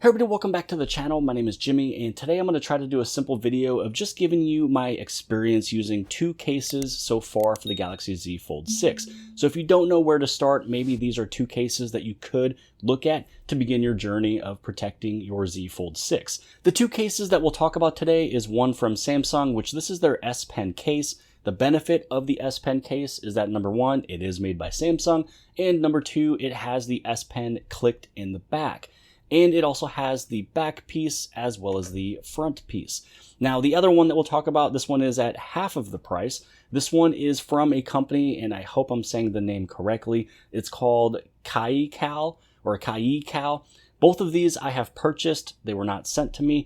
everybody, welcome back to the channel. My name is Jimmy, and today I'm going to try to do a simple video of just giving you my experience using two cases so far for the Galaxy Z Fold 6. So if you don't know where to start, maybe these are two cases that you could look at to begin your journey of protecting your Z Fold 6. The two cases that we'll talk about today is one from Samsung, which this is their S Pen case. The benefit of the S Pen case is that number one, it is made by Samsung, and number two, it has the S Pen clicked in the back. And it also has the back piece as well as the front piece. Now, the other one that we'll talk about, this one is at half of the price. This one is from a company, and I hope I'm saying the name correctly. It's called Kaiiecal or Kaiiecal. Both of these I have purchased. They were not sent to me.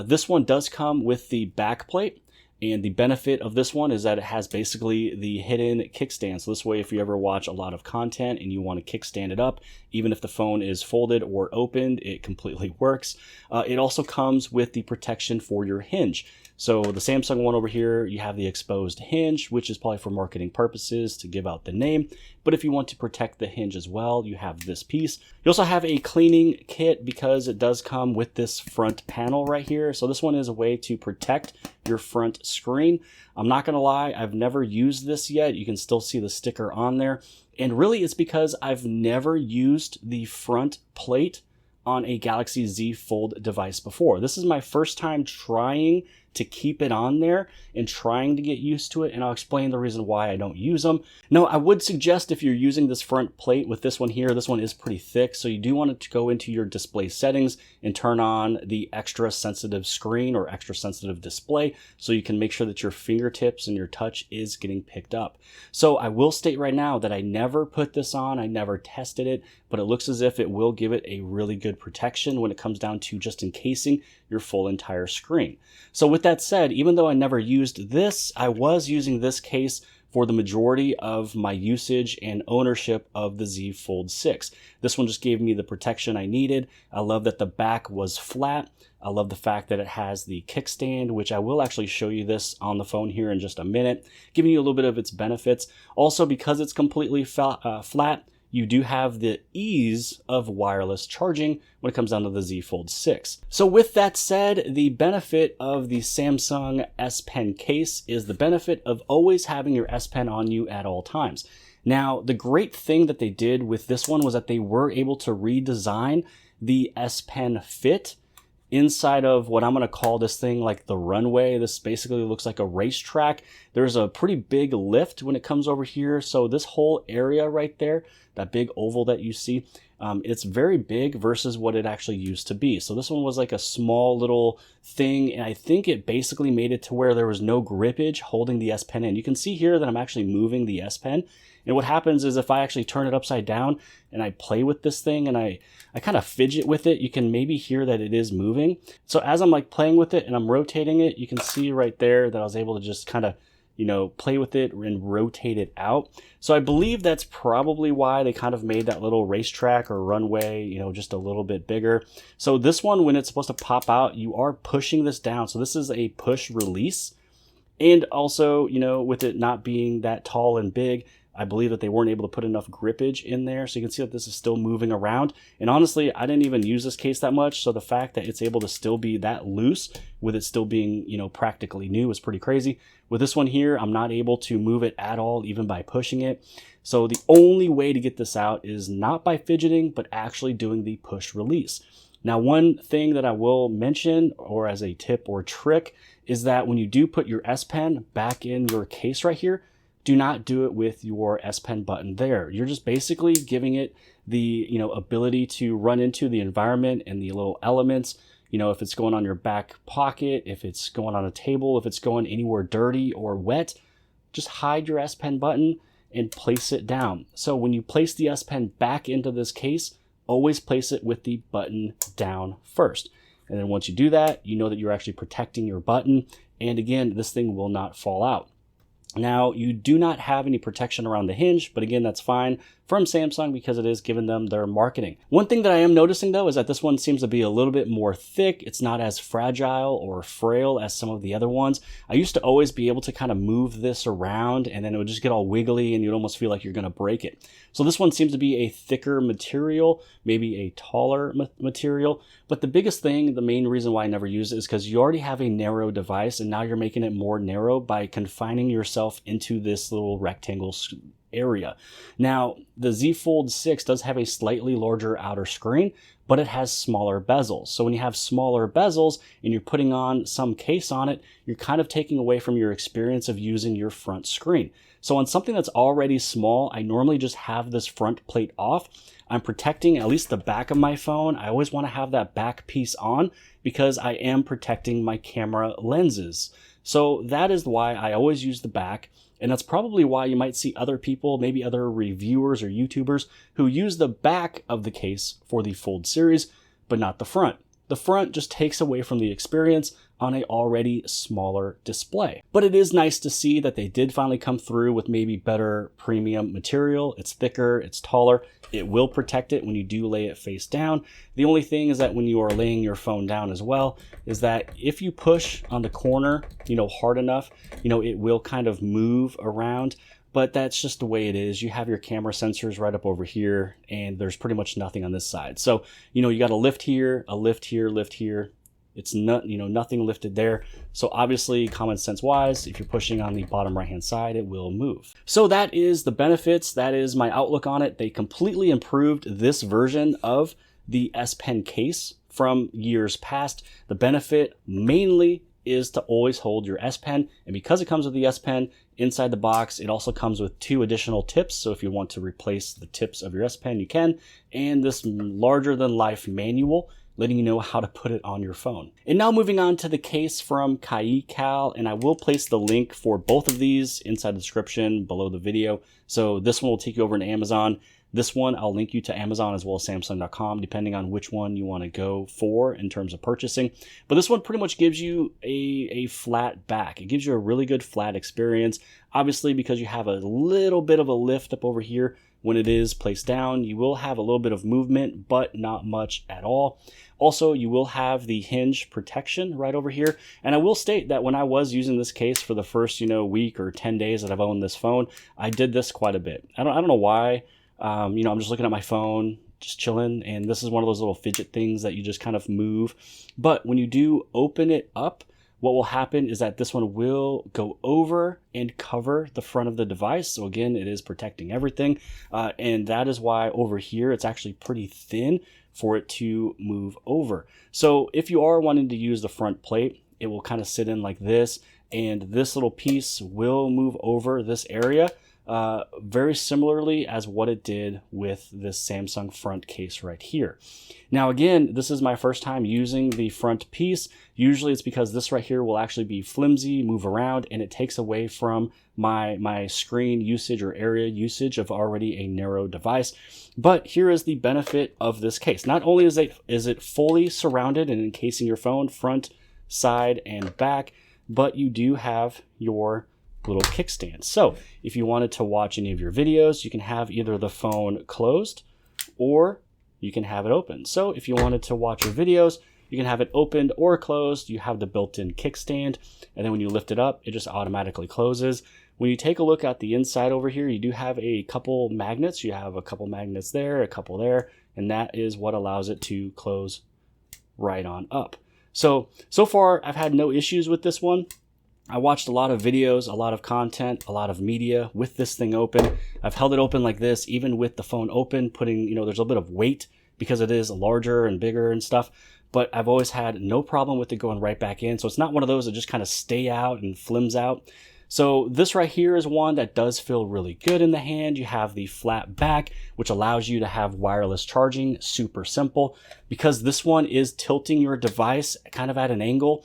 This one does come with the back plate. And the benefit of this one is that it has basically the hidden kickstand. So this way, if you ever watch a lot of content and you want to kickstand it up, even if the phone is folded or opened, it completely works. It also comes with the protection for your hinge. So the Samsung one over here, you have the exposed hinge, which is probably for marketing purposes to give out the name. But if you want to protect the hinge as well, you have this piece. You also have a cleaning kit because it does come with this front panel right here. So this one is a way to protect your front screen. I'm not gonna lie, I've never used this yet. You can still see the sticker on there. And really it's because I've never used the front plate on a Galaxy Z Fold device before. This is my first time trying to keep it on there and trying to get used to it, and I'll explain the reason why I don't use them. Now, I would suggest if you're using this front plate with this one here, this one is pretty thick, so you do want to go into your display settings and turn on the extra sensitive screen or extra sensitive display so you can make sure that your fingertips and your touch is getting picked up. So I will state right now that I never put this on, I never tested it, but it looks as if it will give it a really good protection when it comes down to just encasing your full entire screen. So with that said, even though I never used this, I was using this case for the majority of my usage and ownership of the Z Fold 6. This one just gave me the protection I needed. I love that the back was flat. I love the fact that it has the kickstand, which I will actually show you this on the phone here in just a minute, giving you a little bit of its benefits. Also, because it's completely flat, you do have the ease of wireless charging when it comes down to the Z Fold 6. So with that said, the benefit of the Samsung S Pen case is the benefit of always having your S Pen on you at all times. Now, the great thing that they did with this one was that they were able to redesign the S Pen fit inside of what I'm going to call this thing like the runway. This basically looks like a racetrack. There's a pretty big lift when it comes over here. So this whole area right there, that big oval that you see, it's very big versus what it actually used to be. So this one was like a small little thing, and I think it basically made it to where there was no grippage holding the S Pen in. You can see here that I'm actually moving the S Pen, and what happens is if I actually turn it upside down and I play with this thing and I kind of fidget with it, you can maybe hear that it is moving. So as I'm like playing with it and I'm rotating it, you can see right there that I was able to just kind of, you know, play with it and rotate it out. So I believe that's probably why they kind of made that little racetrack or runway, you know, just a little bit bigger. So this one, when it's supposed to pop out, you are pushing this down. So this is a push release. And also, you know, with it not being that tall and big, I believe that they weren't able to put enough grippage in there. So you can see that this is still moving around. And honestly, I didn't even use this case that much. So the fact that it's able to still be that loose with it still being, you know, practically new is pretty crazy. With this one here, I'm not able to move it at all, even by pushing it. So the only way to get this out is not by fidgeting, but actually doing the push release. Now, one thing that I will mention, or as a tip or trick, is that when you do put your S Pen back in your case right here, do not do it with your S Pen button there. You're just basically giving it the, you know, ability to run into the environment and the little elements. You know, if it's going on your back pocket, if it's going on a table, if it's going anywhere dirty or wet, just hide your S Pen button and place it down. So when you place the S Pen back into this case, always place it with the button down first. And then once you do that, you know that you're actually protecting your button. And again, this thing will not fall out. Now, you do not have any protection around the hinge, but again, that's fine from Samsung because it is giving them their marketing. One thing that I am noticing though is that this one seems to be a little bit more thick. It's not as fragile or frail as some of the other ones. I used to always be able to kind of move this around and then it would just get all wiggly and you'd almost feel like you're going to break it. So this one seems to be a thicker material, maybe a taller material. But the biggest thing, the main reason why I never use it is because you already have a narrow device and now you're making it more narrow by confining yourself into this little rectangle area. Now, the Z Fold6 does have a slightly larger outer screen, but it has smaller bezels. So when you have smaller bezels and you're putting on some case on it, you're kind of taking away from your experience of using your front screen. So on something that's already small, I normally just have this front plate off. I'm protecting at least the back of my phone. I always want to have that back piece on because I am protecting my camera lenses. So that is why I always use the back. And that's probably why you might see other people, maybe other reviewers or YouTubers who use the back of the case for the Fold series, but not the front. The front just takes away from the experience on an already smaller display. But it is nice to see that they did finally come through with maybe better premium material. It's thicker, it's taller. It will protect it when you do lay it face down. The only thing is that when you are laying your phone down as well, is that if you push on the corner, hard enough, it will kind of move around. But that's just the way it is. You have your camera sensors right up over here, and there's pretty much nothing on this side. So, you got a lift here, lift here. It's not, nothing lifted there. So obviously, common sense wise, if you're pushing on the bottom right hand side, it will move. So that is the benefits. That is my outlook on it. They completely improved this version of the S Pen case from years past. The benefit mainly is to always hold your S Pen. And because it comes with the S Pen inside the box, it also comes with 2 additional tips. So if you want to replace the tips of your S Pen, you can. And this larger than life manual, letting you know how to put it on your phone. And now moving on to the case from Kaiiecal, and I will place the link for both of these inside the description below the video. So this one will take you over to Amazon. This one, I'll link you to Amazon as well as Samsung.com, depending on which one you want to go for in terms of purchasing. But this one pretty much gives you a flat back. It gives you a really good flat experience. Obviously, because you have a little bit of a lift up over here when it is placed down, you will have a little bit of movement, but not much at all. Also, you will have the hinge protection right over here. And I will state that when I was using this case for the first, week or 10 days that I've owned this phone, I did this quite a bit. I don't know why. I'm just looking at my phone, just chilling, and this is one of those little fidget things that you just kind of move. But when you do open it up, what will happen is that this one will go over and cover the front of the device. So again, it is protecting everything. And that is why over here, it's actually pretty thin for it to move over. So if you are wanting to use the front plate, it will kind of sit in like this, and this little piece will move over this area. Very similarly as what it did with this Samsung front case right here. Now again, this is my first time using the front piece. Usually it's because this right here will actually be flimsy, move around, and it takes away from my screen usage or area usage of already a narrow device. But here is the benefit of this case. Not only is it fully surrounded and encasing your phone front, side, and back, but you do have your little kickstand. So if you wanted to watch any of your videos, you can have either the phone closed or you can have it open. So if you wanted to watch your videos, you can have it opened or closed. You have the built-in kickstand, and then when you lift it up, it just automatically closes. When you take a look at the inside over here, you do have a couple magnets. You have a couple magnets there, a couple there, and that is what allows it to close right on up. So far I've had no issues with this one. I watched a lot of videos, a lot of content, a lot of media with this thing open. I've held it open like this, even with the phone open, putting, there's a little bit of weight because it is larger and bigger and stuff. But I've always had no problem with it going right back in. So it's not one of those that just kind of stay out and flims out. So this right here is one that does feel really good in the hand. You have the flat back, which allows you to have wireless charging, super simple. Because this one is tilting your device kind of at an angle,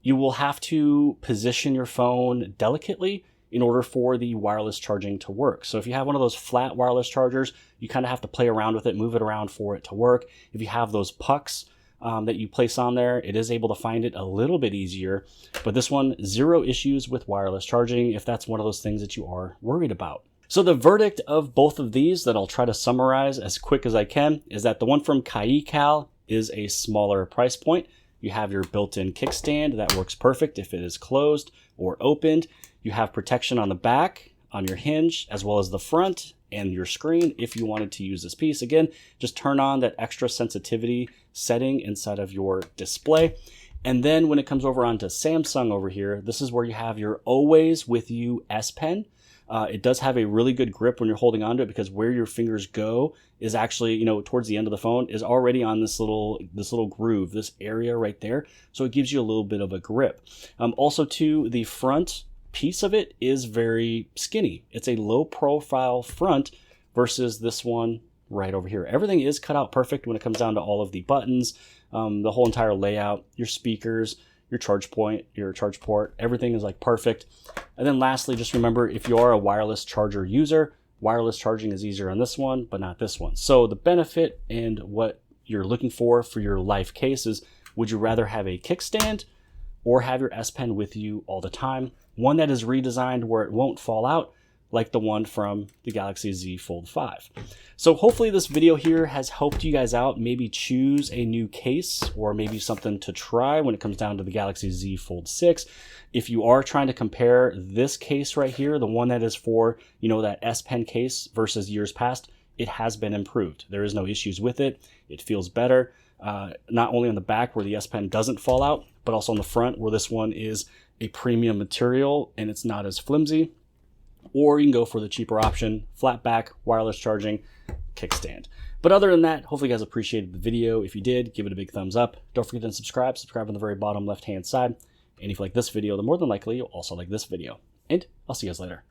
you will have to position your phone delicately in order for the wireless charging to work. So if you have one of those flat wireless chargers, you kind of have to play around with it, move it around for it to work. If you have those pucks, that you place on there, it is able to find it a little bit easier. But this one, 0 issues with wireless charging, if that's one of those things that you are worried about. So the verdict of both of these that I'll try to summarize as quick as I can is that the one from Kaiiecal is a smaller price point. You have your built-in kickstand that works perfect if it is closed or opened. You have protection on the back, on your hinge, as well as the front and your screen if you wanted to use this piece. Again, just turn on that extra sensitivity setting inside of your display. And then when it comes over onto Samsung over here, this is where you have your Always With You S Pen. It does have a really good grip when you're holding onto it, because where your fingers go is actually, you know, towards the end of the phone is already on this little groove, this area right there. So it gives you a little bit of a grip. Also too, the front piece of it is very skinny. It's a low profile front versus this one right over here. Everything is cut out perfect when it comes down to all of the buttons, the whole entire layout, your speakers, your charge point, your charge port, everything is like perfect. And then lastly, just remember, if you are a wireless charger user, wireless charging is easier on this one, but not this one. So the benefit and what you're looking for your life case is, would you rather have a kickstand or have your S Pen with you all the time? One that is redesigned where it won't fall out, like the one from the Galaxy Z Fold 5. So hopefully this video here has helped you guys out, maybe choose a new case or maybe something to try when it comes down to the Galaxy Z Fold 6. If you are trying to compare this case right here, the one that is for, you know, that S Pen case versus years past, it has been improved. There is no issues with it. It feels better, not only on the back where the S Pen doesn't fall out, but also on the front where this one is a premium material and it's not as flimsy. Or you can go for the cheaper option, flat back, wireless charging, kickstand. But other than that, hopefully you guys appreciated the video. If you did, give it a big thumbs up. Don't forget to subscribe. Subscribe on the very bottom left-hand side. And if you like this video, then more than likely you'll also like this video. And I'll see you guys later.